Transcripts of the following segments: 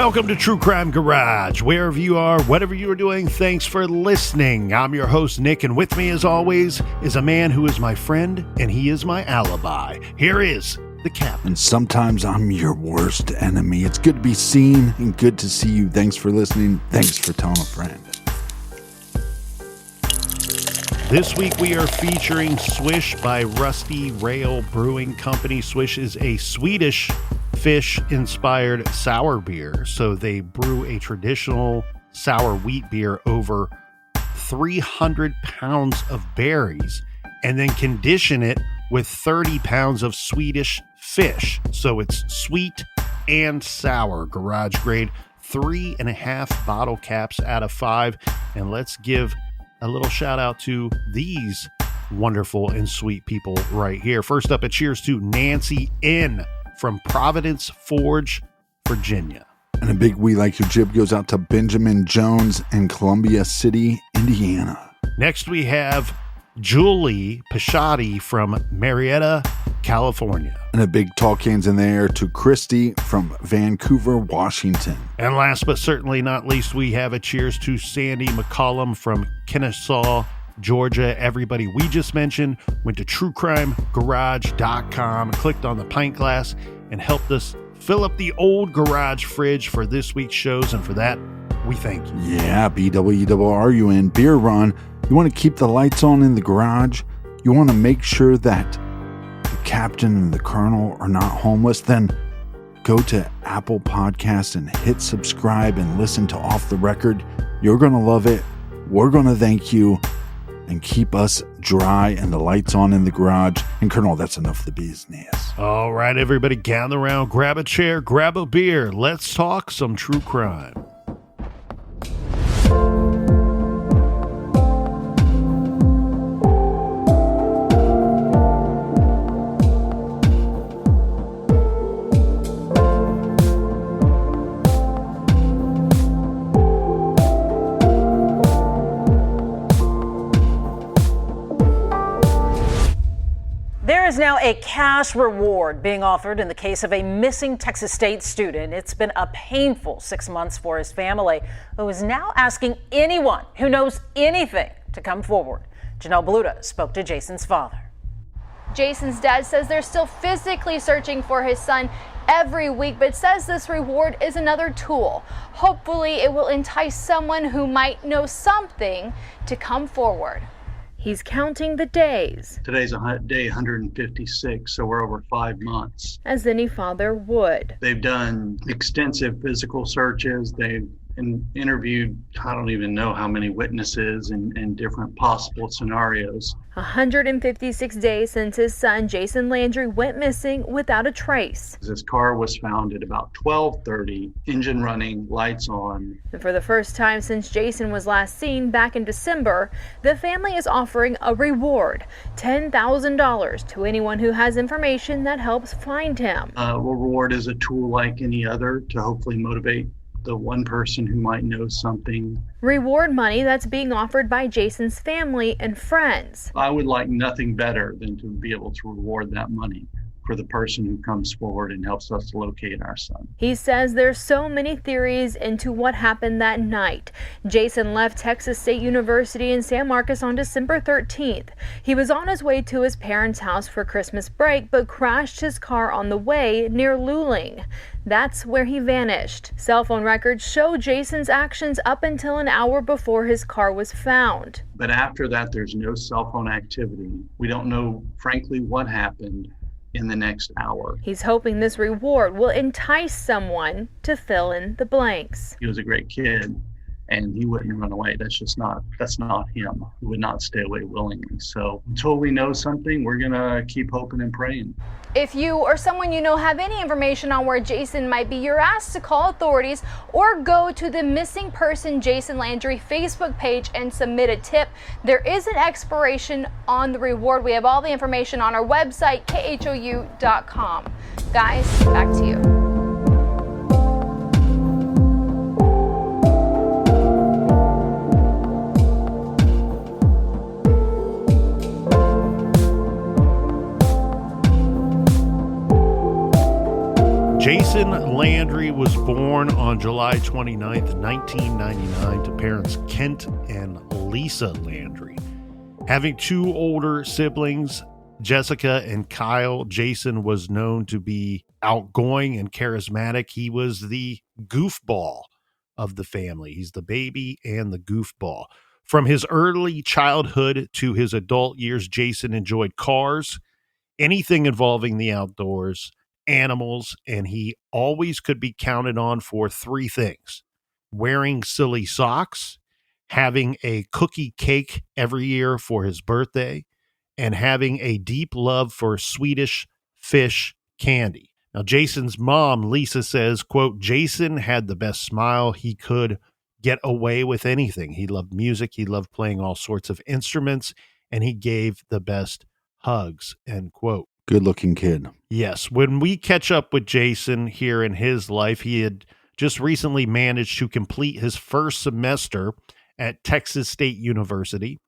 Welcome to True Crime Garage. Wherever you are, whatever you are doing, thanks for listening. I'm your host, Nick, and with me, as always, is a man who is my friend, and he is my alibi. Here is the captain. And sometimes I'm your worst enemy. It's good to be seen and good to see you. Thanks for listening. Thanks for telling a friend. This week we are featuring Swish by Rusty Rail Brewing Company. Swish is a Swedish fish-inspired sour beer. So they brew a traditional sour wheat beer over 300 pounds of berries and then condition it with 30 pounds of Swedish fish. So it's sweet and sour. Garage grade, 3.5 bottle caps out of 5. And let's give a little shout out to these wonderful and sweet people right here. First up, a cheers to Nancy N. from Providence Forge, Virginia. And a big We Like Your Jib goes out to Benjamin Jones in Columbia City, Indiana. Next, we have Julie Pishotti from Marietta, California. And a big tall cans in the air to Christy from Vancouver, Washington. And last but certainly not least, we have a cheers to Sandy McCollum from Kennesaw, Georgia. Everybody we just mentioned went to truecrimegarage.com, clicked on the pint glass, and helped us fill up the old garage fridge for this week's shows. And for that, we thank you. Yeah, BWRUN beer run. You want to keep the lights on in the garage? You want to make sure that the captain and the colonel are not homeless? Then go to Apple Podcasts and hit subscribe and listen to Off the Record. You're going to love it. We're going to thank you. And keep us dry and the lights on in the garage. And Colonel, that's enough of the business. All right, everybody, gather around, grab a chair, grab a beer. Let's talk some true crime. Is now a cash reward being offered in the case of a missing Texas State student. It's been a painful 6 months for his family, who is now asking anyone who knows anything to come forward. Janelle Bluta spoke to Jason's father. Jason's dad says they're still physically searching for his son every week, but says this reward is another tool. Hopefully it will entice someone who might know something to come forward. He's counting the days. Today's day 156, so we're over 5 months. As any father would. They've done extensive physical searches. They've interviewed, I don't even know how many witnesses in different possible scenarios. 156 days since his son, Jason Landry, went missing without a trace. His car was found at about 12:30, engine running, lights on. And for the first time since Jason was last seen back in December, the family is offering a reward, $10,000 to anyone who has information that helps find him. Reward is a tool like any other to hopefully motivate the one person who might know something. Reward money that's being offered by Jason's family and friends. I would like nothing better than to be able to reward that money for the person who comes forward and helps us to locate our son. He says there's so many theories into what happened that night. Jason left Texas State University in San Marcos on December 13th. He was on his way to his parents' house for Christmas break, but crashed his car on the way near Luling. That's where he vanished. Cell phone records show Jason's actions up until an hour before his car was found. But after that, there's no cell phone activity. We don't know, frankly, what happened in the next hour. He's hoping this reward will entice someone to fill in the blanks. He was a great kid and he wouldn't run away. That's not him. He would not stay away willingly. So until we know something, we're gonna keep hoping and praying. If you or someone you know have any information on where Jason might be, you're asked to call authorities or go to the Missing Person Jason Landry Facebook page and submit a tip. There is an expiration on the reward. We have all the information on our website, khou.com. Guys, back to you. Jason Jason Landry was born on July 29th, 1999 to parents Kent and Lisa Landry. Having two older siblings, Jessica and Kyle, Jason was known to be outgoing and charismatic. He was the goofball of the family. He's the baby and the goofball. From his early childhood to his adult years, Jason enjoyed cars, anything involving the outdoors, animals, and he always could be counted on for three things: wearing silly socks, having a cookie cake every year for his birthday, and having a deep love for Swedish fish candy. Now, Jason's mom, Lisa, says, quote, Jason had the best smile. He could get away with anything. He loved music. He loved playing all sorts of instruments, and he gave the best hugs, end quote. Good looking kid. Yes. When we catch up with Jason here in his life, he had just recently managed to complete his first semester at Texas State University,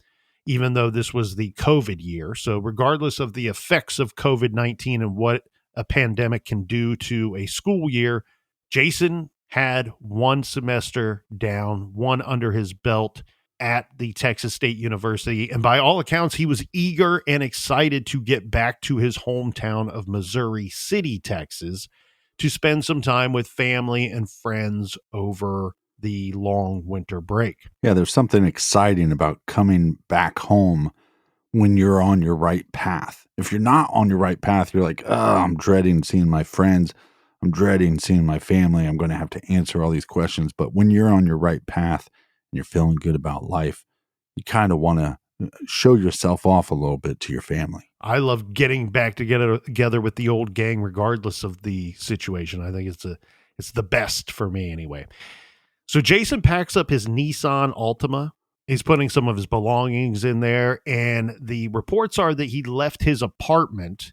even though this was the COVID year. So regardless of the effects of COVID-19 and what a pandemic can do to a school year, Jason had one semester down, one under his belt at the Texas State University. And by all accounts, he was eager and excited to get back to his hometown of Missouri City, Texas, to spend some time with family and friends over the long winter break. Yeah, there's something exciting about coming back home when you're on your right path. If you're not on your right path, you're like, oh, I'm dreading seeing my friends. I'm dreading seeing my family. I'm going to have to answer all these questions. But when you're on your right path and you're feeling good about life, you kind of want to show yourself off a little bit to your family. I love getting back together with the old gang, regardless of the situation. I think it's the best for me anyway. So Jason packs up his Nissan Altima. He's putting some of his belongings in there, and the reports are that he left his apartment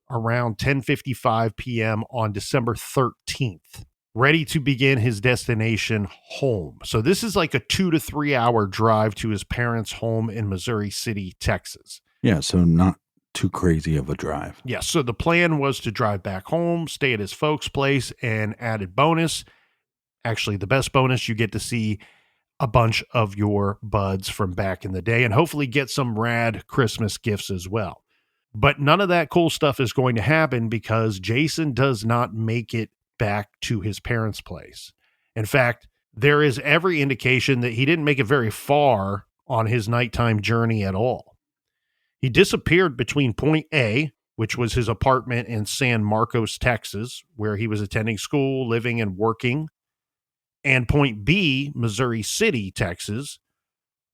around 10:55 p.m. on December 13th, ready to begin his destination home. So this is like a 2 to 3 hour drive to his parents' home in Missouri City, Texas. Yeah, so not too crazy of a drive. Yeah, so the plan was to drive back home, stay at his folks' place, and added bonus, actually the best bonus, you get to see a bunch of your buds from back in the day and hopefully get some rad Christmas gifts as well. But none of that cool stuff is going to happen because Jason does not make it back to his parents' place. In fact, there is every indication that he didn't make it very far on his nighttime journey at all. He disappeared between point A, which was his apartment in San Marcos, Texas, where he was attending school, living, and working, and point B, Missouri City, Texas.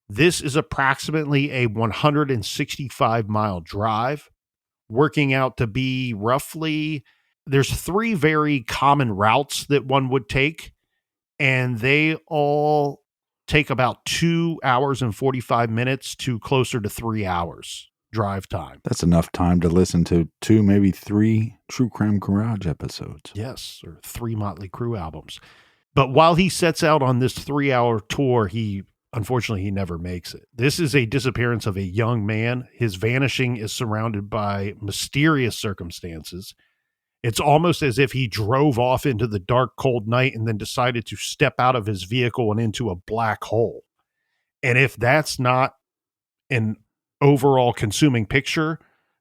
This is approximately a 165-mile drive, working out to be roughly, there's three very common routes that one would take, and they all take about 2 hours and 45 minutes to closer to 3 hours drive time. That's enough time to listen to 2, maybe 3 True Crime Garage episodes. Yes, or 3 Motley Crue albums. But while he sets out on this 3-hour tour, unfortunately, he never makes it. This is a disappearance of a young man. His vanishing is surrounded by mysterious circumstances. It's almost as if he drove off into the dark, cold night and then decided to step out of his vehicle and into a black hole. And if that's not an overall consuming picture,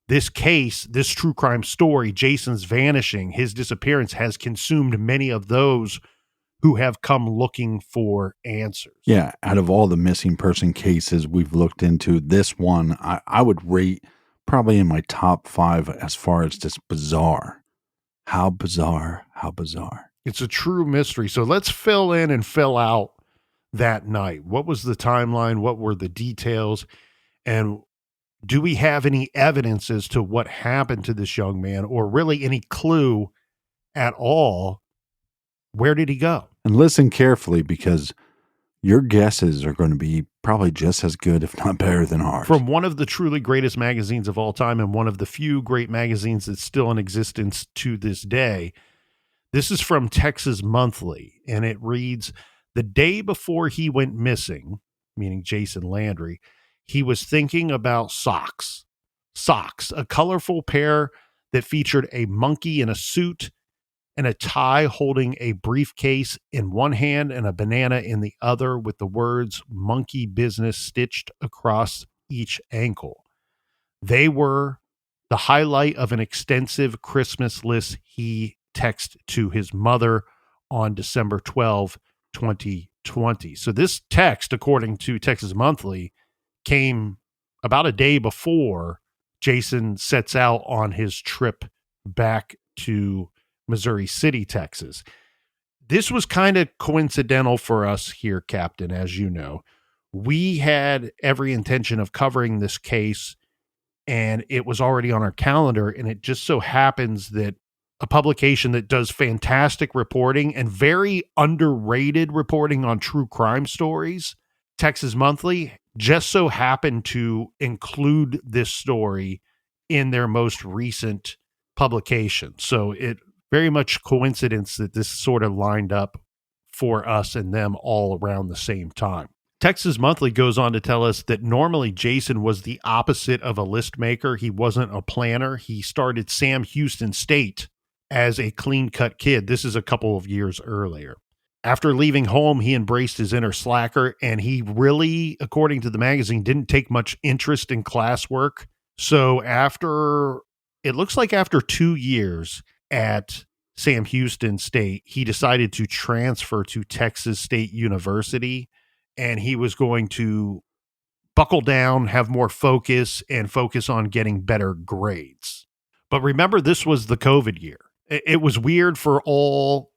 this case, this true crime story, Jason's vanishing, his disappearance, has consumed many of those who have come looking for answers. Yeah, out of all the missing person cases we've looked into, this one I would rate probably in my top 5 as far as just bizarre. How bizarre, how bizarre. It's a true mystery. So let's fill in and fill out that night. What was the timeline? What were the details? And do we have any evidence as to what happened to this young man, or really any clue at all? Where did he go? And listen carefully, because your guesses are going to be probably just as good, if not better than ours. From one of the truly greatest magazines of all time and one of the few great magazines that's still in existence to this day. This is from Texas Monthly, and it reads, the day before he went missing, meaning Jason Landry, he was thinking about socks. Socks, a colorful pair that featured a monkey in a suit and a tie holding a briefcase in one hand and a banana in the other, with the words "monkey business" stitched across each ankle. They were the highlight of an extensive Christmas list he texted to his mother on December 12, 2020. So this text, according to Texas Monthly, came about a day before Jason sets out on his trip back to Missouri City, Texas. This was kind of coincidental for us here, Captain, as you know. We had every intention of covering this case, and it was already on our calendar, and it just so happens that a publication that does fantastic reporting and very underrated reporting on true crime stories, Texas Monthly, just so happened to include this story in their most recent publication. So it very much coincidence that this sort of lined up for us and them all around the same time. Texas Monthly goes on to tell us that normally Jason was the opposite of a list maker. He wasn't a planner. He started Sam Houston State as a clean-cut kid. This is a couple of years earlier. After leaving home, he embraced his inner slacker, and he really, according to the magazine, didn't take much interest in classwork. So it looks like after 2 years at Sam Houston State, he decided to transfer to Texas State University, and he was going to buckle down, have more focus, and focus on getting better grades. But remember, this was the COVID year. It was weird for all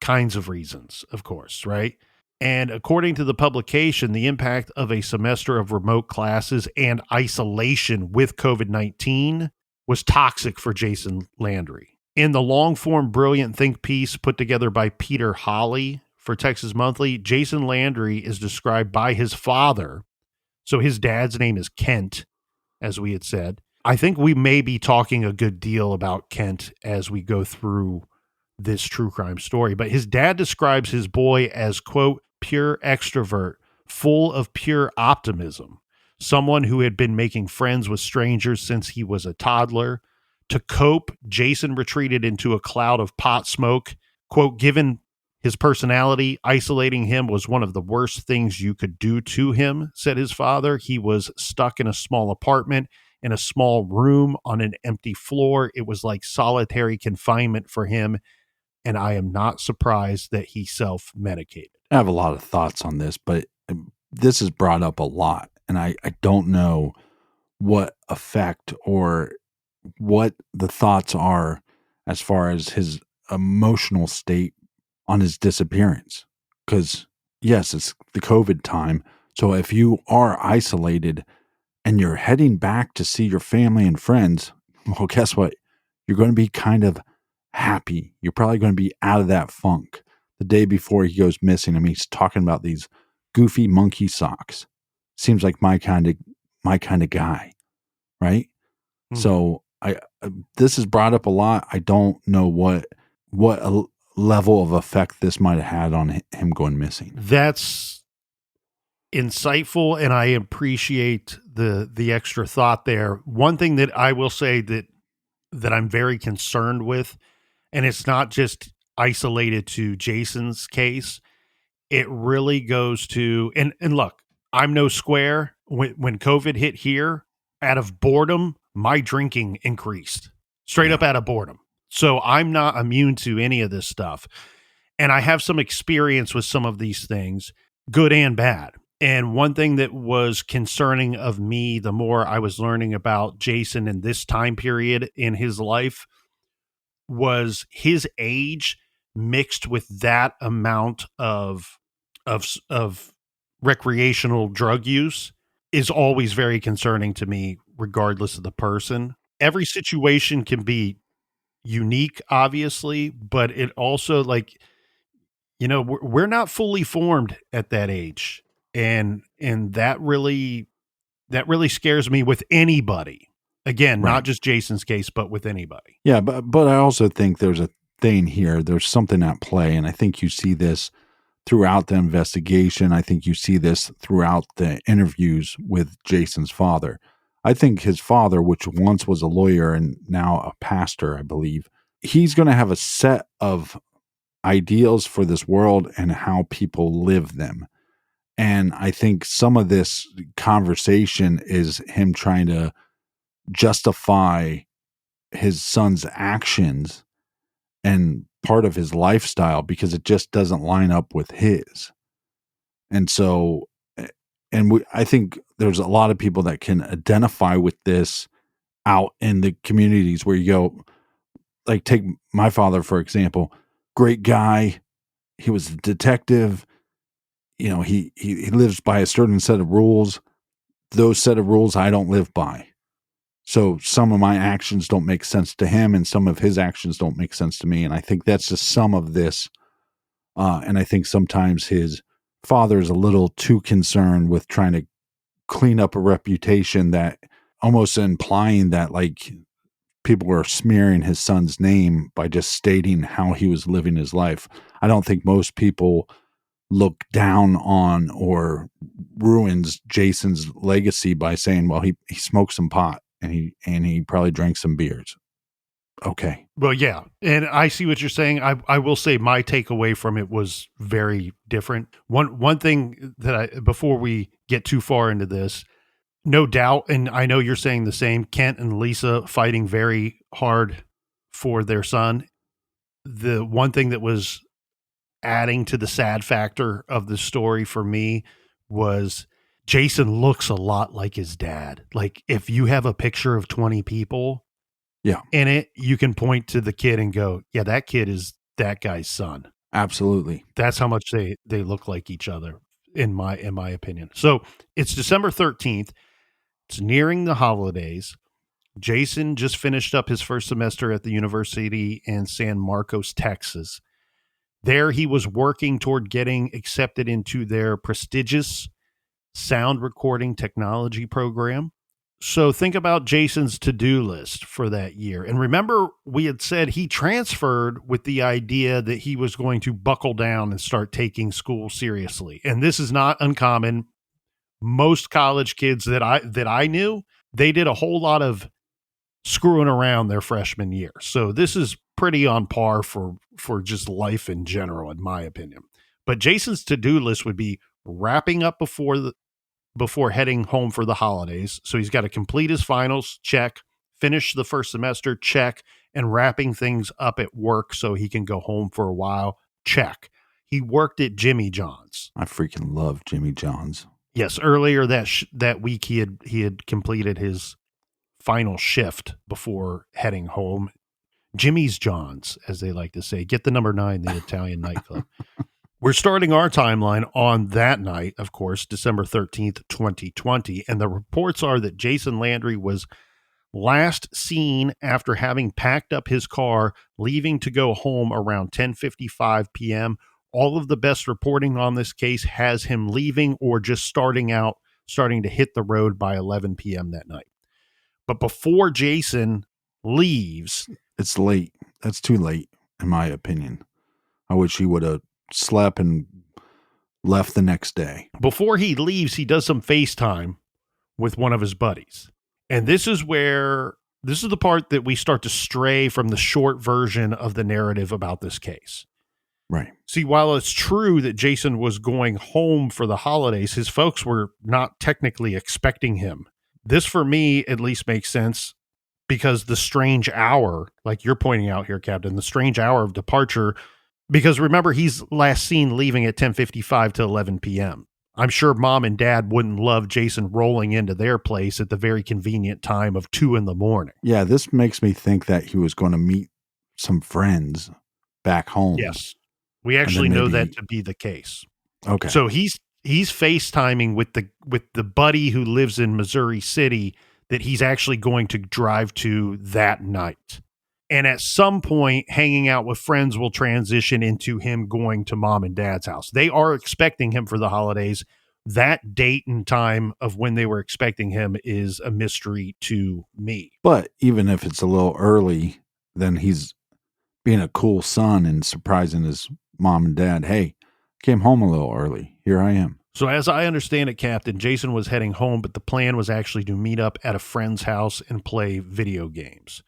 kinds of reasons, of course, right? And according to the publication, the impact of a semester of remote classes and isolation with COVID-19 was toxic for Jason Landry. In the long-form brilliant think piece put together by Peter Hawley for Texas Monthly, Jason Landry is described by his father. So his dad's name is Kent, as we had said. I think we may be talking a good deal about Kent as we go through this true crime story, but his dad describes his boy as, quote, pure extrovert, full of pure optimism, someone who had been making friends with strangers since he was a toddler. To cope, Jason retreated into a cloud of pot smoke. Quote, given his personality, isolating him was one of the worst things you could do to him, said his father. He was stuck in a small apartment, in a small room on an empty floor. It was like solitary confinement for him, and I am not surprised that he self-medicated. I have a lot of thoughts on this, but this is brought up a lot, and I don't know what effect or what the thoughts are as far as his emotional state on his disappearance. Because, yes, it's the COVID time. So if you are isolated and you're heading back to see your family and friends, well, guess what? You're going to be kind of happy. You're probably going to be out of that funk. The day before he goes missing, I mean, he's talking about these goofy monkey socks. Seems like my kind of guy, right? Mm-hmm. So this is brought up a lot. I don't know what a level of effect this might have had on him going missing. That's insightful, and I appreciate the extra thought there. One thing that I will say that I'm very concerned with, and it's not just isolated to Jason's case, it really goes to, and look, I'm no square. When COVID hit here, out of boredom, my drinking increased straight up out of boredom. So I'm not immune to any of this stuff. And I have some experience with some of these things, good and bad. And one thing that was concerning of me, the more I was learning about Jason in this time period in his life, was his age mixed with that amount of recreational drug use is always very concerning to me, regardless of the person. Every situation can be unique, obviously, but it also, like, you know, we're not fully formed at that age, and that really scares me with anybody. Again, right. Not just Jason's case, but with anybody. Yeah, but I also think there's a thing here. There's something at play, and I think you see this throughout the investigation. I think you see this throughout the interviews with Jason's father. I think his father, which once was a lawyer and now a pastor, I believe, he's going to have a set of ideals for this world and how people live them. And I think some of this conversation is him trying to justify his son's actions and part of his lifestyle because it just doesn't line up with his. And so, I think there's a lot of people that can identify with this out in the communities where you go, like, take my father, for example, great guy. He was a detective. He lives by a certain set of rules. Those set of rules I don't live by. So some of my actions don't make sense to him and some of his actions don't make sense to me. And I think that's just some of this. And I think sometimes his father is a little too concerned with trying to clean up a reputation, that almost implying that like people were smearing his son's name by just stating how he was living his life. I don't think most people look down on or ruins Jason's legacy by saying, well, he smoked some pot and he probably drank some beers. Okay. Well, yeah. And I see what you're saying. I will say my takeaway from it was very different. One thing that before we get too far into this, no doubt, and I know you're saying the same, Kent and Lisa fighting very hard for their son. The one thing that was adding to the sad factor of the story for me was Jason looks a lot like his dad. Like if you have a picture of 20 people in it, you can point to the kid and go, yeah, that kid is that guy's son. Absolutely. That's how much they look like each other in my opinion. So it's December 13th. It's nearing the holidays. Jason just finished up his first semester at the university in San Marcos, Texas. There he was working toward getting accepted into their prestigious sound recording technology program. So think about Jason's to-do list for that year. And remember, we had said he transferred with the idea that he was going to buckle down and start taking school seriously. And this is not uncommon. Most college kids that I knew, they did a whole lot of screwing around their freshman year. So this is pretty on par for just life in general, in my opinion. But Jason's to-do list would be wrapping up before heading home for the holidays. So he's got to complete his finals, check, finish the first semester, check, and wrapping things up at work so he can go home for a while, check. He worked at Jimmy John's. I freaking love Jimmy John's. Yes, earlier that week he had completed his final shift before heading home. Jimmy's John's, as they like to say. Get the number 9, the Italian nightclub. We're starting our timeline on that night, of course, December 13th, 2020. And the reports are that Jason Landry was last seen after having packed up his car, leaving to go home around 10:55 p.m. All of the best reporting on this case has him leaving or just starting to hit the road by 11 p.m. that night. But before Jason leaves... It's late. That's too late, in my opinion. I wish he would have slept and left the next day. Before he leaves, he does some FaceTime with one of his buddies. And this is the part that we start to stray from the short version of the narrative about this case. Right. See, while it's true that Jason was going home for the holidays, his folks were not technically expecting him. This, for me, at least makes sense because the strange hour, like you're pointing out here, Captain, the strange hour of departure, because remember, he's last seen leaving at 10:55 to 11 p.m. I'm sure mom and dad wouldn't love Jason rolling into their place at the very convenient time of 2 a.m. Yeah, this makes me think that he was going to meet some friends back home. Yes. We actually know that to be the case. Okay. So he's FaceTiming with the buddy who lives in Missouri City that he's actually going to drive to that night. And at some point, hanging out with friends will transition into him going to mom and dad's house. They are expecting him for the holidays. That date and time of when they were expecting him is a mystery to me. But even if it's a little early, then he's being a cool son and surprising his mom and dad. Hey, came home a little early. Here I am. So as I understand it, Captain, Jason was heading home, but the plan was actually to meet up at a friend's house and play video games.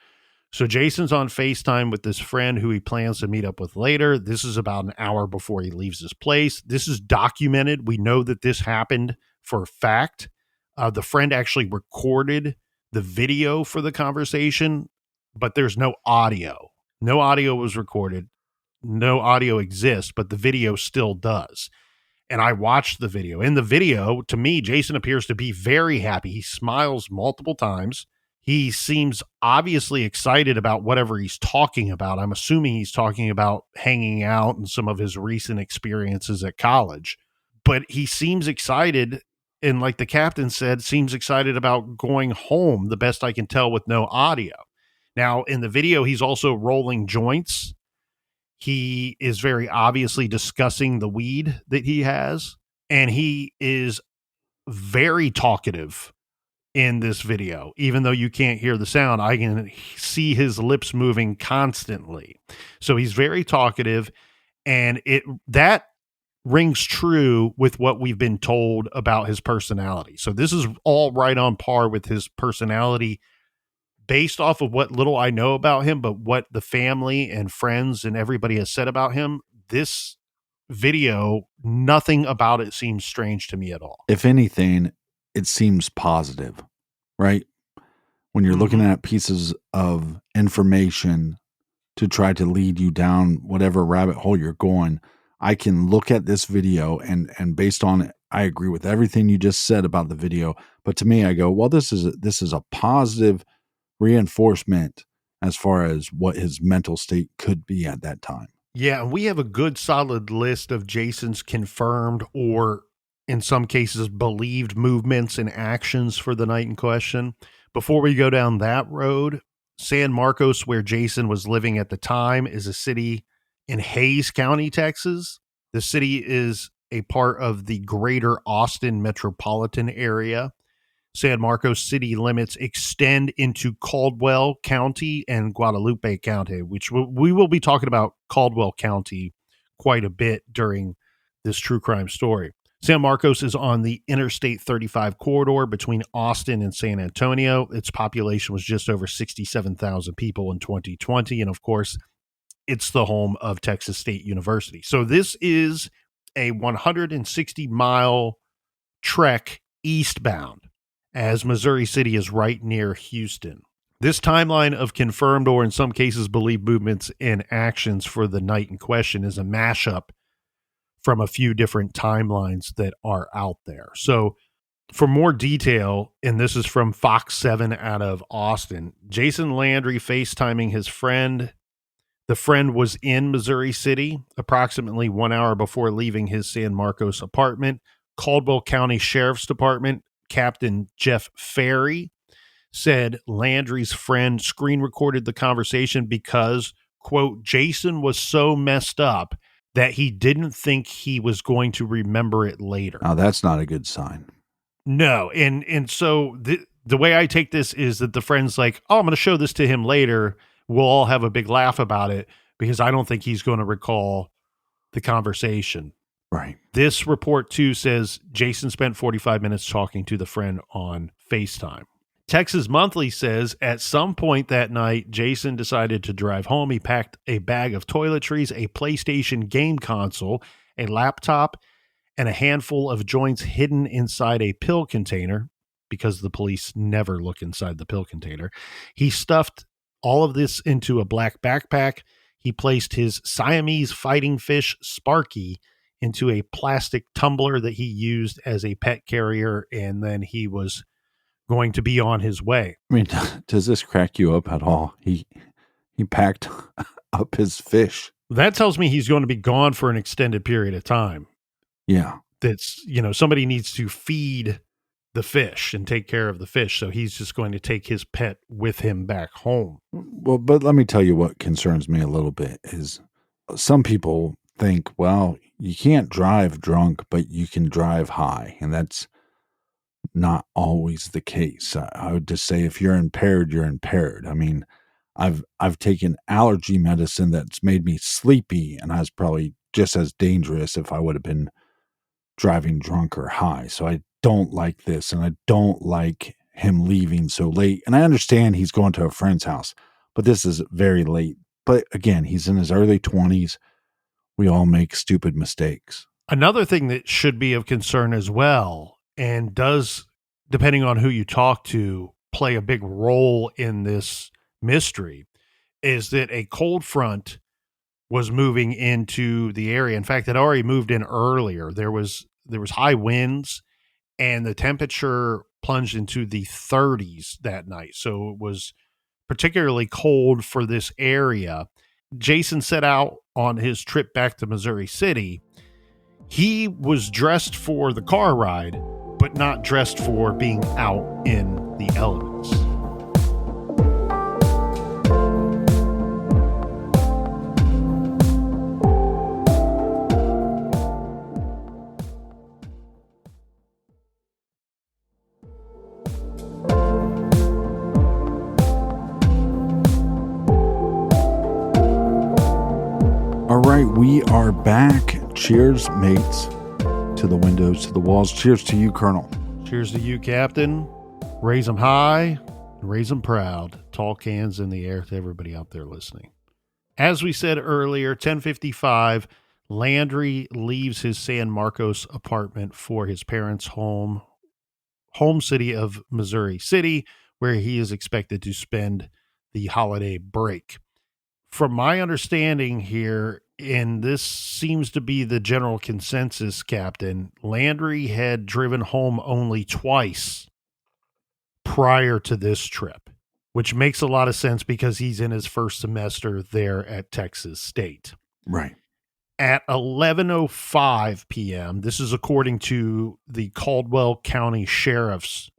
So Jason's on FaceTime with this friend who he plans to meet up with later. This is about an hour before he leaves his place. This is documented. We know that this happened for a fact. The friend actually recorded the video for the conversation, but there's no audio. No audio was recorded. No audio exists, but the video still does. And I watched the video. In the video, to me, Jason appears to be very happy. He smiles multiple times. He seems obviously excited about whatever he's talking about. I'm assuming he's talking about hanging out and some of his recent experiences at college. But he seems excited, and like the captain said, seems excited about going home, the best I can tell with no audio. Now, in the video, he's also rolling joints. He is very obviously discussing the weed that he has, and he is very talkative in this video. Even though you can't hear the sound, I can see his lips moving constantly. So he's very talkative, and that rings true with what we've been told about his personality. So this is all right on par with his personality based off of what little I know about him, but what the family and friends and everybody has said about him. This video, nothing about it seems strange to me at all. If anything, it seems positive, right? When you're looking at pieces of information to try to lead you down whatever rabbit hole you're going, I can look at this video and based on it, I agree with everything you just said about the video. But to me, I go, well, this is a positive reinforcement as far as what his mental state could be at that time. Yeah, we have a good solid list of Jason's confirmed or in some cases believed movements and actions for the night in question. Before we go down that road, San Marcos, where Jason was living at the time, is a city in Hays County, Texas. The city is a part of the greater Austin metropolitan area. San Marcos city limits extend into Caldwell County and Guadalupe County, which we will be talking about Caldwell County quite a bit during this true crime story. San Marcos is on the Interstate 35 corridor between Austin and San Antonio. Its population was just over 67,000 people in 2020. And of course, it's the home of Texas State University. So this is a 160-mile trek eastbound, as Missouri City is right near Houston. This timeline of confirmed or in some cases believed movements and actions for the night in question is a mashup from a few different timelines that are out there. So for more detail, and this is from Fox 7 out of Austin, Jason Landry FaceTiming his friend. The friend was in Missouri City approximately 1 hour before leaving his San Marcos apartment. Caldwell County Sheriff's Department Captain Jeff Ferry said Landry's friend screen recorded the conversation because, quote, Jason was so messed up that he didn't think he was going to remember it later. Now, that's not a good sign. No. And so the way I take this is that the friend's like, oh, I'm going to show this to him later. We'll all have a big laugh about it because I don't think he's going to recall the conversation. Right. This report, too, says Jason spent 45 minutes talking to the friend on FaceTime. Texas Monthly says at some point that night, Jason decided to drive home. He packed a bag of toiletries, a PlayStation game console, a laptop, and a handful of joints hidden inside a pill container because the police never look inside the pill container. He stuffed all of this into a black backpack. He placed his Siamese fighting fish, Sparky, into a plastic tumbler that he used as a pet carrier, and then he was going to be on his way. I mean, does this crack you up at all? He packed up his fish. That tells me he's going to be gone for an extended period of time. Yeah. That's, somebody needs to feed the fish and take care of the fish. So he's just going to take his pet with him back home. Well, but let me tell you what concerns me a little bit is some people think, well, you can't drive drunk, but you can drive high. And that's not always the case. I would just say if you're impaired, you're impaired. I mean, I've taken allergy medicine that's made me sleepy, and I was probably just as dangerous if I would have been driving drunk or high. So I don't like this, and I don't like him leaving so late. And I understand he's going to a friend's house, But this is very late. But again, he's in his early 20s. We all make stupid mistakes. Another thing that should be of concern as well, and does, depending on who you talk to, play a big role in this mystery, is that a cold front was moving into the area. In fact, it already moved in earlier. There was high winds, and the temperature plunged into the 30s that night. So it was particularly cold for this area. Jason set out on his trip back to Missouri City. He was dressed for the car ride, but not dressed for being out in the elements. All right, we are back. Cheers, mates. To the windows, to the walls. Cheers to you, Colonel. Cheers to you, Captain. Raise them high and raise them proud. Tall cans in the air to everybody out there listening. As we said earlier, 10:55, Landry leaves his San Marcos apartment for his parents' home city of Missouri City, where he is expected to spend the holiday break. From my understanding here, and this seems to be the general consensus, Captain, Landry had driven home only twice prior to this trip, which makes a lot of sense because he's in his first semester there at Texas State. Right. At 11:05 p.m., this is according to the Caldwell County Sheriff's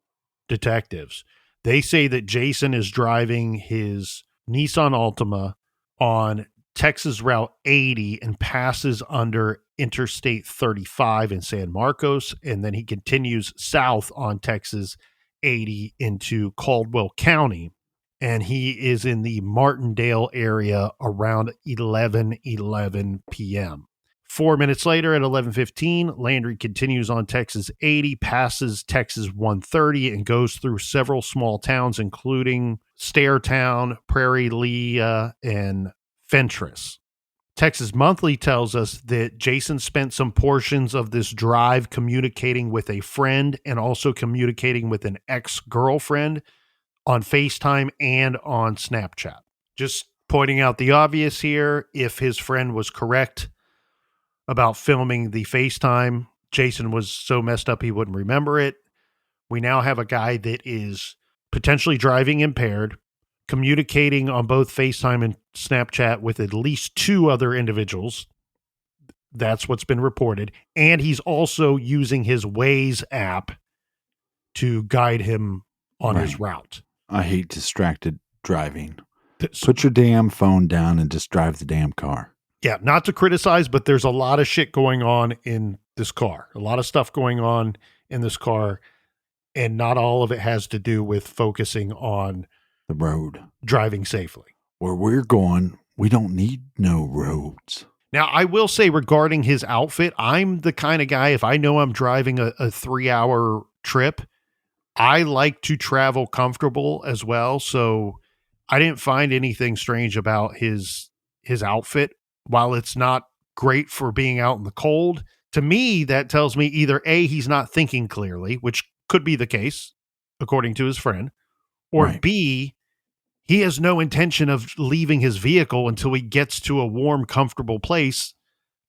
detectives, they say that Jason is driving his Nissan Altima on Texas Route 80 and passes under Interstate 35 in San Marcos, and then he continues south on Texas 80 into Caldwell County, and he is in the Martindale area around 11:11 p.m. 4 minutes later at 11:15, Landry continues on Texas 80, passes Texas 130, and goes through several small towns, including Stairtown, Prairie Leah, and Fentress. Texas Monthly tells us that Jason spent some portions of this drive communicating with a friend and also communicating with an ex-girlfriend on FaceTime and on Snapchat. Just pointing out the obvious here, if his friend was correct about filming the FaceTime, Jason was so messed up he wouldn't remember it. We now have a guy that is potentially driving impaired, communicating on both FaceTime and Snapchat with at least two other individuals. That's what's been reported. And he's also using his Waze app to guide him on his route. I hate distracted driving. Put your damn phone down and just drive the damn car. Yeah, not to criticize, but there's a lot of shit going on in this car. A lot of stuff going on in this car, and not all of it has to do with focusing on the road, driving safely. Where we're going, we don't need no roads. Now, I will say regarding his outfit, I'm the kind of guy, if I know I'm driving a 3-hour trip, I like to travel comfortable as well. So I didn't find anything strange about his outfit. While it's not great for being out in the cold, to me, that tells me either A, he's not thinking clearly, which could be the case, according to his friend, or B, he has no intention of leaving his vehicle until he gets to a warm, comfortable place,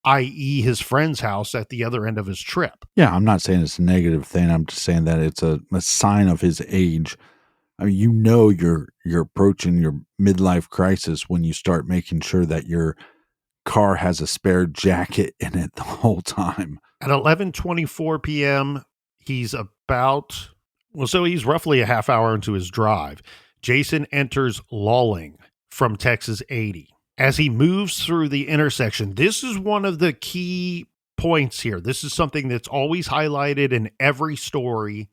i.e. his friend's house at the other end of his trip. Yeah, I'm not saying it's a negative thing. I'm just saying that it's a sign of his age. I mean, you know you're approaching your midlife crisis when you start making sure that your car has a spare jacket in it the whole time. At 11:24 p.m., he's roughly a half hour into his drive. Jason enters Lulling from Texas 80. As he moves through the intersection, this is one of the key points here. This is something that's always highlighted in every story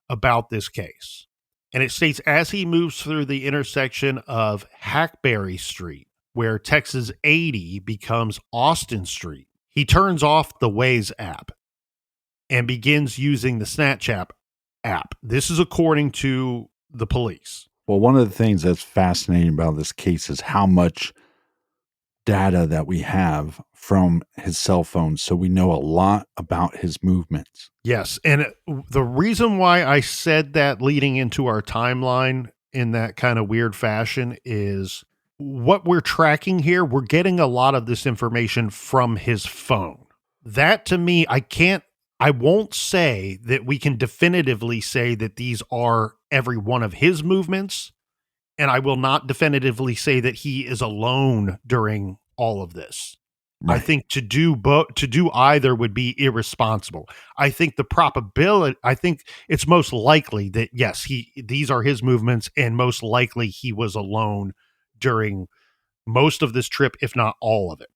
about this case. And it states, as he moves through the intersection of Hackberry Street, where Texas 80 becomes Austin Street, he turns off the Waze app and begins using the Snapchat app. This is according to the police. Well, one of the things that's fascinating about this case is how much data that we have from his cell phone. So we know a lot about his movements. Yes. And the reason why I said that leading into our timeline in that kind of weird fashion is what we're tracking here. We're getting a lot of this information from his phone. That to me, I won't say that we can definitively say that these are every one of his movements. And I will not definitively say that he is alone during all of this. I Right. think to do either would be irresponsible. I think it's most likely that yes, these are his movements, and most likely he was alone during most of this trip, if not all of it.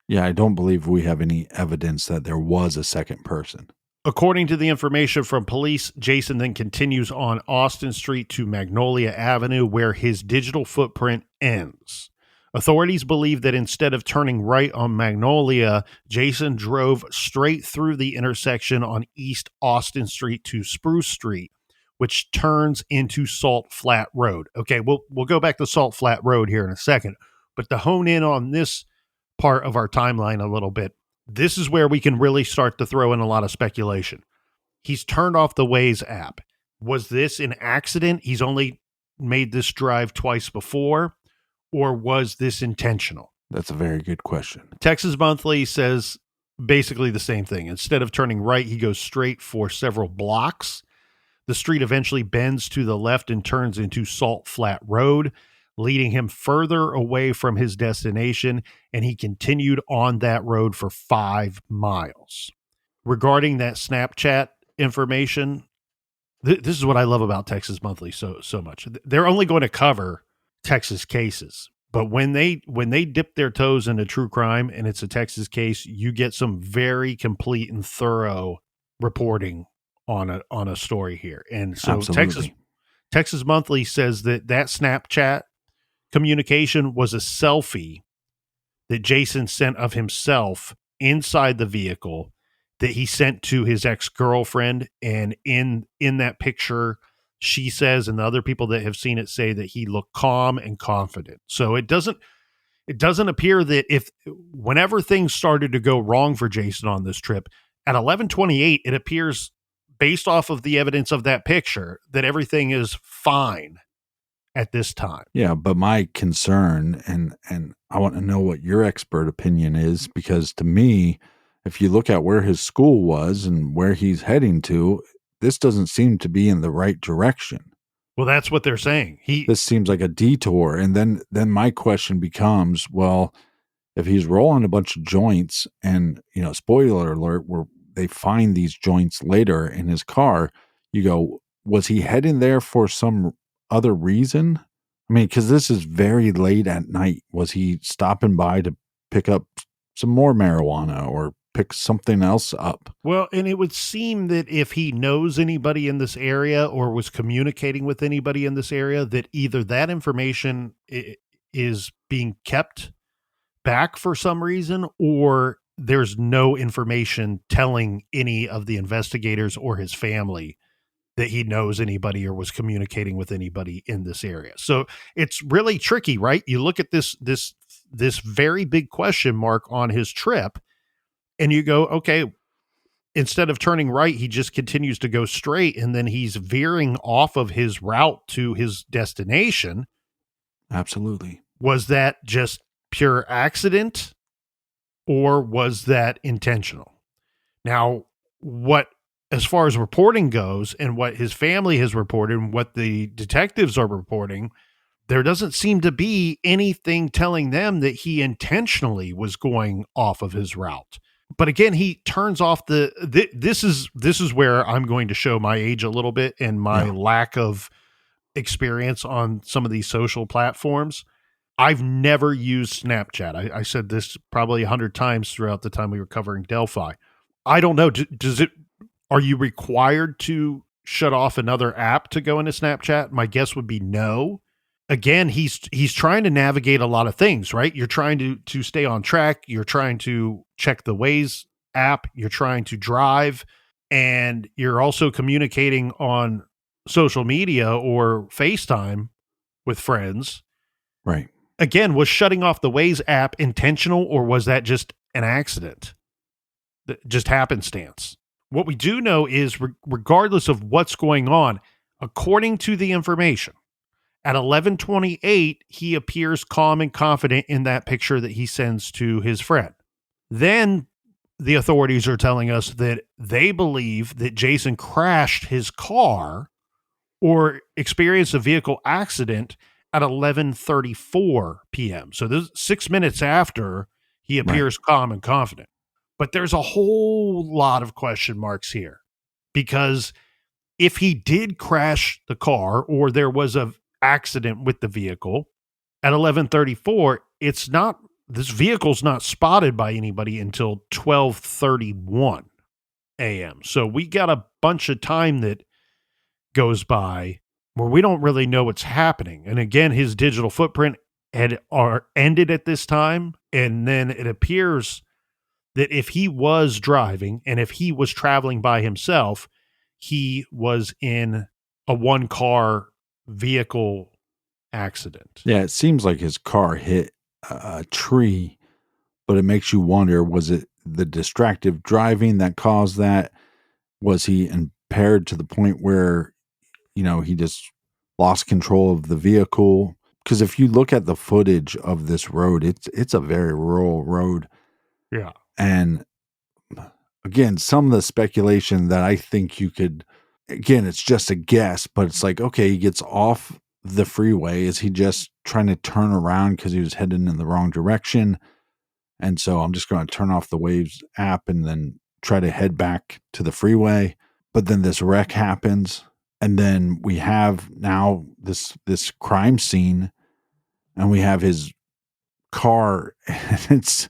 Yeah, I don't believe we have any evidence that there was a second person. According to the information from police, Jason then continues on Austin Street to Magnolia Avenue, where his digital footprint ends. Authorities believe that instead of turning right on Magnolia, Jason drove straight through the intersection on East Austin Street to Spruce Street, which turns into Salt Flat Road. Okay, we'll go back to Salt Flat Road here in a second, but to hone in on this part of our timeline a little bit, this is where we can really start to throw in a lot of speculation. He's turned off the Waze app. Was this an accident? He's only made this drive twice before, or was this intentional? That's a very good question. Texas Monthly says basically the same thing. Instead of turning right, he goes straight for several blocks. The street eventually bends to the left and turns into Salt Flat Road, leading him further away from his destination, and he continued on that road for 5 miles. Regarding that Snapchat information, this is what I love about Texas Monthly so much. They're only going to cover Texas cases, but when they dip their toes into true crime and it's a Texas case, you get some very complete and thorough reporting on a story here. And so Absolutely. Texas Monthly says that Snapchat communication was a selfie that Jason sent of himself inside the vehicle that he sent to his ex-girlfriend. And in that picture, she says, and the other people that have seen it say that he looked calm and confident. So it doesn't appear that whenever things started to go wrong for Jason on this trip at 11:28, it appears based off of the evidence of that picture that everything is fine at this time. Yeah, but my concern, and I want to know what your expert opinion is, because to me, if you look at where his school was and where he's heading to, this doesn't seem to be in the right direction. Well, that's what they're saying. This seems like a detour. And then my question becomes, well, if he's rolling a bunch of joints and, spoiler alert, where they find these joints later in his car, you go, was he heading there for some other reason? I mean, because this is very late at night. Was he stopping by to pick up some more marijuana or pick something else up? Well, and it would seem that if he knows anybody in this area or was communicating with anybody in this area, that either that information is being kept back for some reason, or there's no information telling any of the investigators or his family that he knows anybody or was communicating with anybody in this area. So it's really tricky, right? You look at this very big question mark on his trip and you go, okay, instead of turning right, he just continues to go straight, and then he's veering off of his route to his destination. Absolutely. Was that just pure accident, or was that intentional? Now, as far as reporting goes and what his family has reported and what the detectives are reporting, there doesn't seem to be anything telling them that he intentionally was going off of his route. But again, he turns off this is where I'm going to show my age a little bit and my lack of experience on some of these social platforms. I've never used Snapchat. I said this probably 100 times throughout the time we were covering Delphi. I don't know. Are you required to shut off another app to go into Snapchat? My guess would be no. Again, he's trying to navigate a lot of things, right? You're trying to stay on track. You're trying to check the Waze app. You're trying to drive, and you're also communicating on social media or FaceTime with friends. Right. Again, was shutting off the Waze app intentional, or was that just an accident? Just happenstance? What we do know is, regardless of what's going on, according to the information, at 11:28, he appears calm and confident in that picture that he sends to his friend. Then the authorities are telling us that they believe that Jason crashed his car or experienced a vehicle accident at 11:34 p.m. So this is 6 minutes after he appears calm and confident. But there's a whole lot of question marks here, because if he did crash the car or there was a accident with the vehicle at 11:34, this vehicle's not spotted by anybody until 12:31 a.m. So we got a bunch of time that goes by where we don't really know what's happening. And again, his digital footprint ended at this time, and then it appears that if he was driving and if he was traveling by himself, he was in a one-car vehicle accident. Yeah, it seems like his car hit a tree, but it makes you wonder, was it the distracted driving that caused that? Was he impaired to the point where, he just lost control of the vehicle? Because if you look at the footage of this road, it's a very rural road. Yeah. And again, some of the speculation that I think again, it's just a guess, but it's like, okay, he gets off the freeway. Is he just trying to turn around because he was heading in the wrong direction? And so I'm just going to turn off the Waves app and then try to head back to the freeway. But then this wreck happens. And then we have now this crime scene, and we have his car. And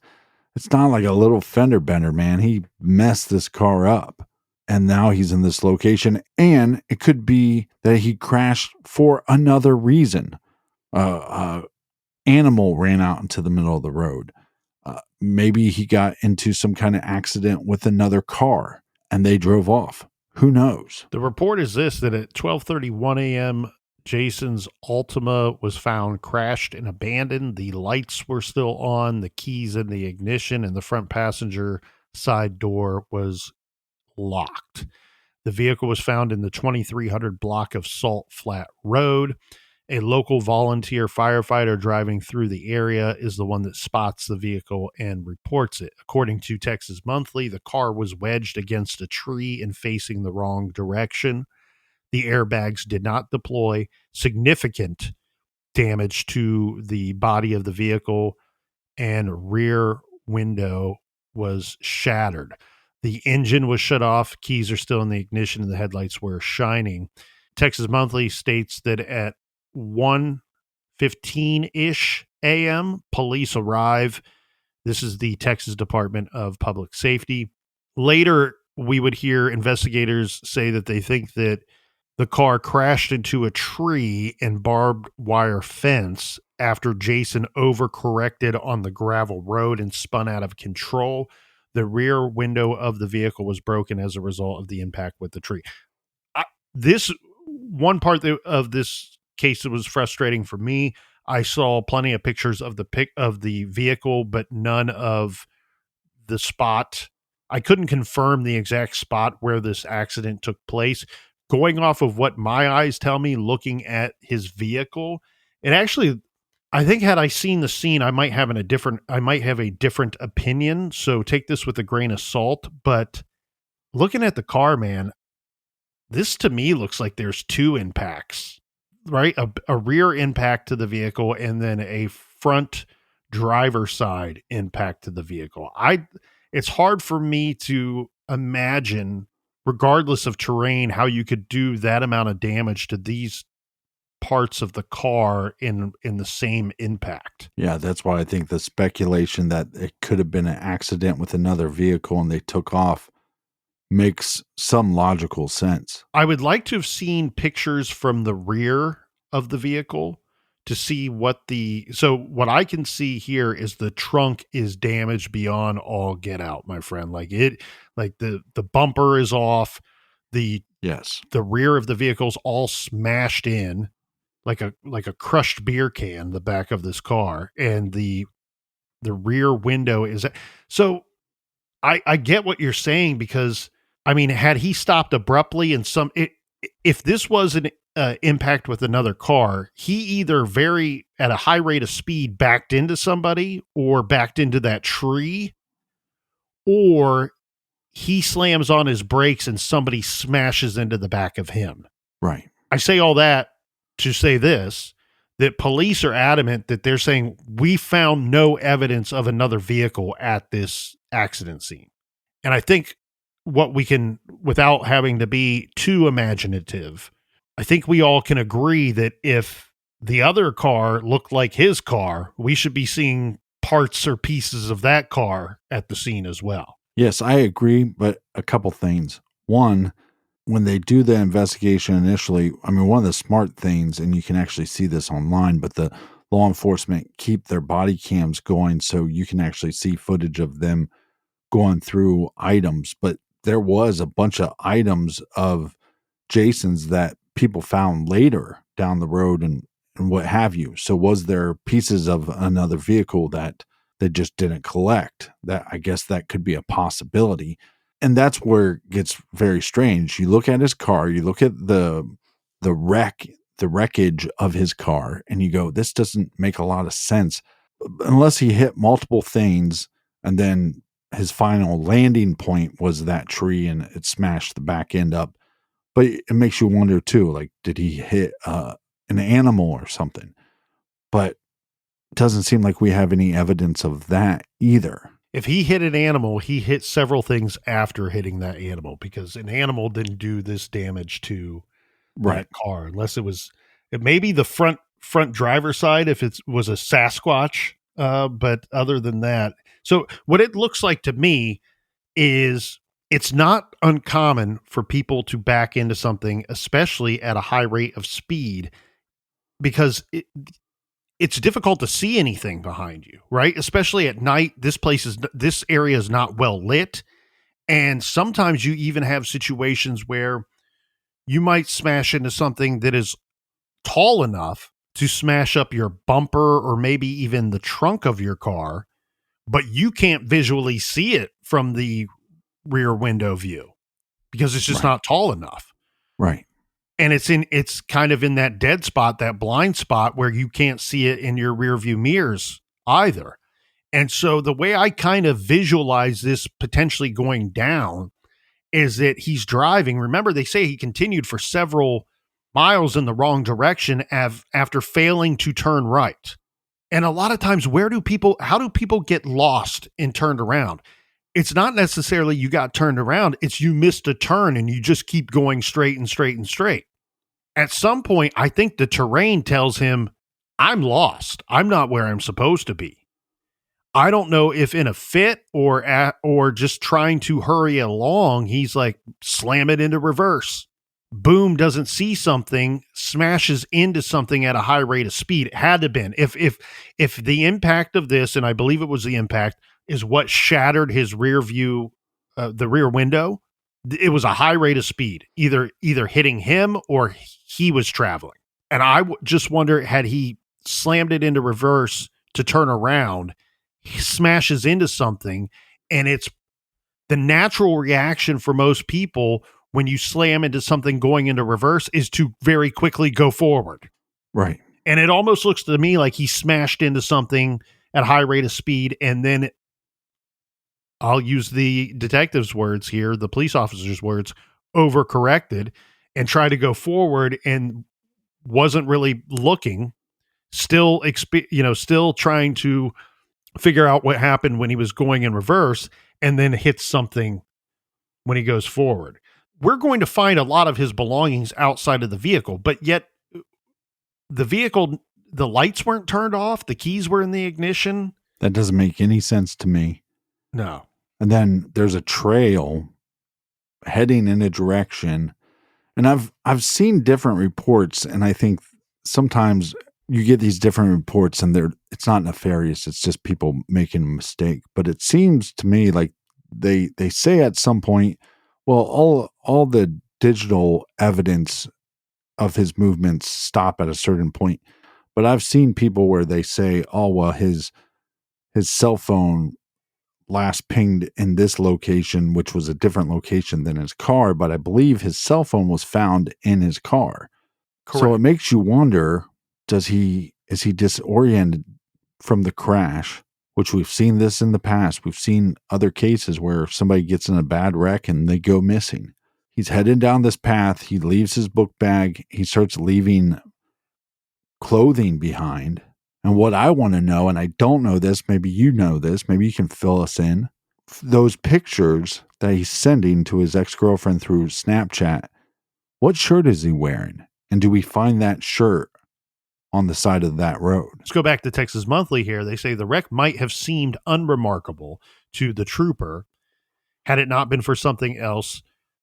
it's not like a little fender bender, man. He messed this car up. And now he's in this location. And it could be that he crashed for another reason. Animal ran out into the middle of the road. Maybe he got into some kind of accident with another car and they drove off. Who knows? The report is this, that at 12:31 a.m., Jason's Altima was found crashed and abandoned. The lights were still on, the keys in the ignition, and the front passenger side door was locked. The vehicle was found in the 2300 block of Salt Flat Road. A local volunteer firefighter driving through the area is the one that spots the vehicle and reports it. According to Texas Monthly, the car was wedged against a tree and facing the wrong direction. The airbags did not deploy. Significant damage to the body of the vehicle and rear window was shattered. The engine was shut off. Keys are still in the ignition and the headlights were shining. Texas Monthly states that at 1:15-ish a.m., police arrive. This is the Texas Department of Public Safety. Later, we would hear investigators say that they think that the car crashed into a tree and barbed wire fence after Jason overcorrected on the gravel road and spun out of control. The rear window of the vehicle was broken as a result of the impact with the tree. This one part of this case that was frustrating for me, I saw plenty of pictures of the vehicle, but none of the spot. I couldn't confirm the exact spot where this accident took place. Going off of what my eyes tell me, looking at his vehicle, it actually, I think had I seen the scene, I might have a different opinion. So take this with a grain of salt. But looking at the car, man, this to me looks like there's two impacts, right? A rear impact to the vehicle and then a front driver side impact to the vehicle. It's hard for me to imagine, regardless of terrain, how you could do that amount of damage to these parts of the car in the same impact. Yeah, that's why I think the speculation that it could have been an accident with another vehicle and they took off makes some logical sense. I would like to have seen pictures from the rear of the vehicle to see what I can see here is the trunk is damaged beyond all get out, my friend. Like the bumper is off, the Yes. the rear of the vehicle's all smashed in. like a crushed beer can, the back of this car, and the rear window is so I get what you're saying, because I mean, had he stopped abruptly and if this was an impact with another car, he either very at a high rate of speed backed into somebody or backed into that tree, or he slams on his brakes and somebody smashes into the back of him. Right. I say all that to say this, that police are adamant that they're saying we found no evidence of another vehicle at this accident scene. And I think what we can, without having to be too imaginative, I think we all can agree that if the other car looked like his car, we should be seeing parts or pieces of that car at the scene as well. Yes, I agree, but a couple things. One, when they do the investigation initially, I mean, one of the smart things, and you can actually see this online, but the law enforcement keep their body cams going so you can actually see footage of them going through items. But there was a bunch of items of Jason's that people found later down the road and what have you. So was there pieces of another vehicle that they just didn't collect? That, I guess, that could be a possibility. And that's where it gets very strange. You look at his car, you look at the wreckage of his car, and you go, this doesn't make a lot of sense unless he hit multiple things and then his final landing point was that tree and it smashed the back end up. But it makes you wonder too, like, did he hit an animal or something? But it doesn't seem like we have any evidence of that either. If he hit an animal, he hit several things after hitting that animal, because an animal didn't do this damage to that car, unless it may be the front driver's side if it was a Sasquatch. But other than that, so what it looks like to me is it's not uncommon for people to back into something, especially at a high rate of speed, because it's difficult to see anything behind you, right? Especially at night. This area is not well lit. And sometimes you even have situations where you might smash into something that is tall enough to smash up your bumper or maybe even the trunk of your car, but you can't visually see it from the rear window view because it's just not tall enough. Right. And it's kind of in that dead spot, that blind spot where you can't see it in your rear view mirrors either. And so the way I kind of visualize this potentially going down is that he's driving. Remember, they say he continued for several miles in the wrong direction after failing to turn right. And a lot of times, how do people get lost and turned around? It's not necessarily you got turned around. It's you missed a turn and you just keep going straight and straight and straight. At some point, I think the terrain tells him, I'm lost. I'm not where I'm supposed to be. I don't know if in a fit or just trying to hurry along, he's like, slam it into reverse. Boom, doesn't see something, smashes into something at a high rate of speed. It had to have been. If the impact of this, and I believe it was the impact, is what shattered his rear view, the rear window, it was a high rate of speed, either hitting him or he was traveling. And I just wonder, had he slammed it into reverse to turn around, he smashes into something, and it's the natural reaction for most people when you slam into something going into reverse is to very quickly go forward. Right. And it almost looks to me like he smashed into something at a high rate of speed, and then I'll use the detective's words here, the police officer's words, overcorrected and tried to go forward and wasn't really looking, still trying to figure out what happened when he was going in reverse, and then hits something when he goes forward. We're going to find a lot of his belongings outside of the vehicle, but yet the vehicle, the lights weren't turned off. The keys were in the ignition. That doesn't make any sense to me. No. And then there's a trail heading in a direction. And I've seen different reports, and I think sometimes you get these different reports and it's not nefarious. It's just people making a mistake. But it seems to me like they say at some point, well, all the digital evidence of his movements stop at a certain point. But I've seen people where they say, oh, well, his cell phone last pinged in this location, which was a different location than his car, but I believe his cell phone was found in his car. Correct. So it makes you wonder, is he disoriented from the crash, which we've seen this in the past. We've seen other cases where somebody gets in a bad wreck and they go missing. He's heading down this path. He leaves his book bag. He starts leaving clothing behind. And what I want to know, and I don't know this, maybe you know this, maybe you can fill us in, those pictures that he's sending to his ex-girlfriend through Snapchat, what shirt is he wearing? And do we find that shirt on the side of that road? Let's go back to Texas Monthly here. They say the wreck might have seemed unremarkable to the trooper had it not been for something else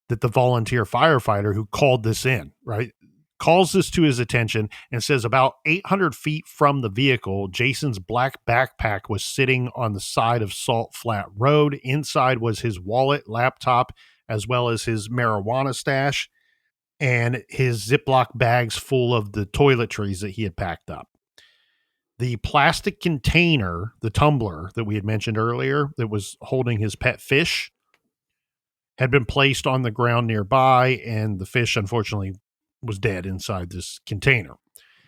that the volunteer firefighter who called this in, right, calls this to his attention and says about 800 feet from the vehicle, Jason's black backpack was sitting on the side of Salt Flat Road. Inside was his wallet, laptop, as well as his marijuana stash and his Ziploc bags full of the toiletries that he had packed up. The plastic container, the tumbler that we had mentioned earlier that was holding his pet fish, had been placed on the ground nearby, and the fish, unfortunately, was dead inside this container.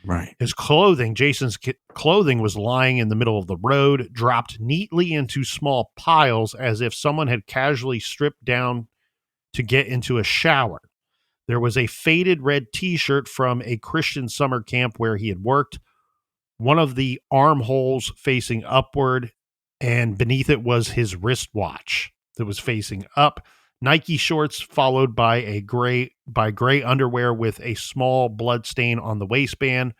Right. His clothing, Jason's clothing, was lying in the middle of the road, dropped neatly into small piles as if someone had casually stripped down to get into a shower. There was a faded red T-shirt from a Christian summer camp where he had worked, one of the armholes facing upward, and beneath it was his wristwatch that was facing up. Nike shorts followed by gray underwear with a small blood stain on the waistband,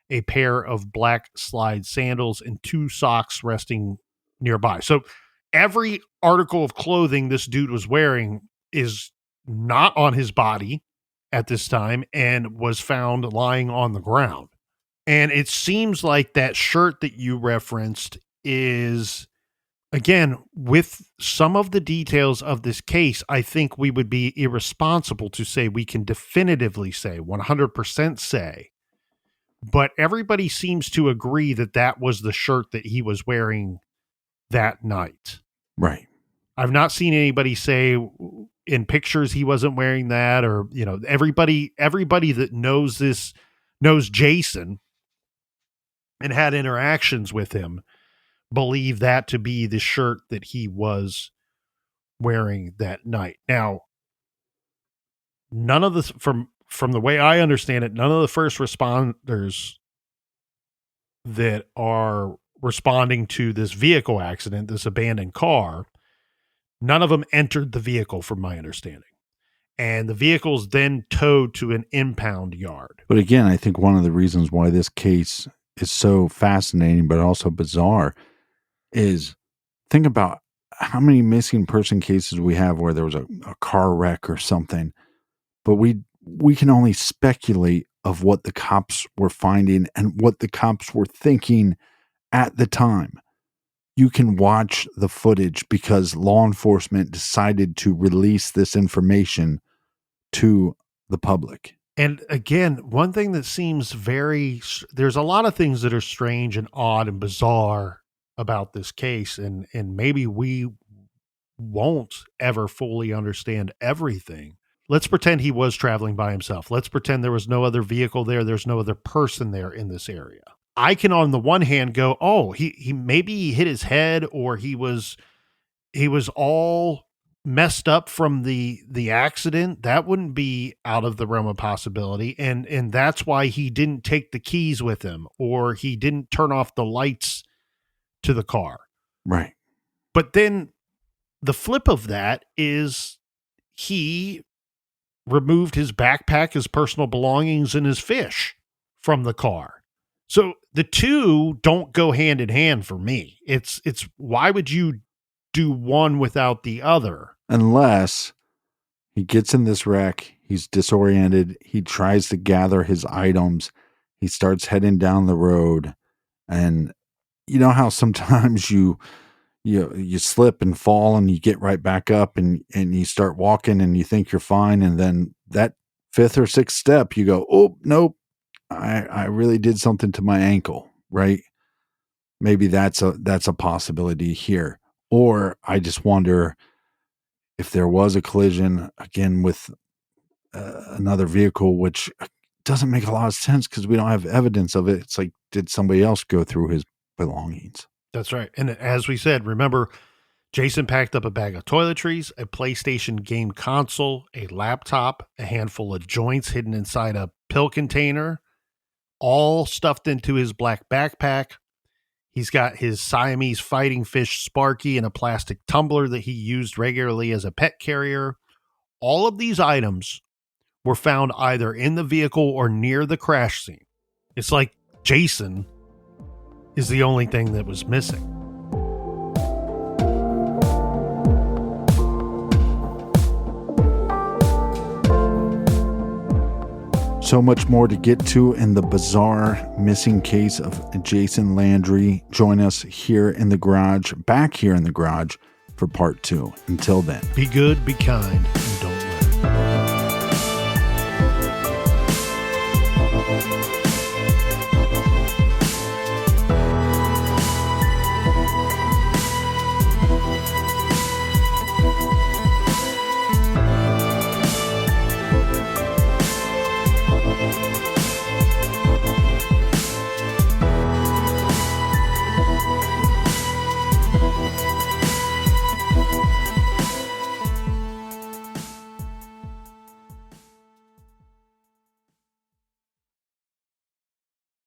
a pair of black slide sandals, and 2 socks resting nearby. So every article of clothing this dude was wearing is not on his body at this time and was found lying on the ground. And it seems like that shirt that you referenced is, again, with some of the details of this case, I think we would be irresponsible to say we can definitively say, 100% say, but everybody seems to agree that that was the shirt that he was wearing that night. Right. I've not seen anybody say in pictures he wasn't wearing that, or, you know, everybody that knows this, knows Jason and had interactions with him, believe that to be the shirt that he was wearing that night. Now, none of the, from the way I understand it, none of the first responders that are responding to this vehicle accident, this abandoned car, none of them entered the vehicle, from my understanding. And the vehicle's then towed to an impound yard. But again, I think one of the reasons why this case is so fascinating, but also bizarre, is think about how many missing person cases we have where there was a car wreck or something, but we can only speculate of what the cops were finding and what the cops were thinking at the time. You can watch the footage because law enforcement decided to release this information to the public. And again, one thing that seems there's a lot of things that are strange and odd and bizarre about this case, and maybe we won't ever fully understand everything. Let's pretend he was traveling by himself. Let's pretend there was no other vehicle there. There's no other person there in this area. I can, on the one hand, go, oh, he maybe he hit his head, or he was all messed up from the accident. That wouldn't be out of the realm of possibility. And that's why he didn't take the keys with him, or he didn't turn off the lights to the car. Right. But then the flip of that is he removed his backpack, his personal belongings, and his fish from the car. So the two don't go hand in hand for me. It's why would you do one without the other? Unless he gets in this wreck, he's disoriented, he tries to gather his items, he starts heading down the road, and you know how sometimes you slip and fall and you get right back up and you start walking and you think you're fine, and then that fifth or sixth step, you go, oh, nope, I really did something to my ankle, right? Maybe that's a possibility here. Or I just wonder if there was a collision again with another vehicle, which doesn't make a lot of sense because we don't have evidence of it. It's like, did somebody else go through his belongings? That's right. And as we said, remember, Jason packed up a bag of toiletries, a PlayStation game console, a laptop, a handful of joints hidden inside a pill container, all stuffed into his black backpack. He's got his Siamese fighting fish Sparky in a plastic tumbler that he used regularly as a pet carrier. All of these items were found either in the vehicle or near the crash scene. It's like Jason is the only thing that was missing. So much more to get to in the bizarre missing case of Jason Landry. Join us here in the garage, back here in the garage for part 2. Until then, be good, be kind,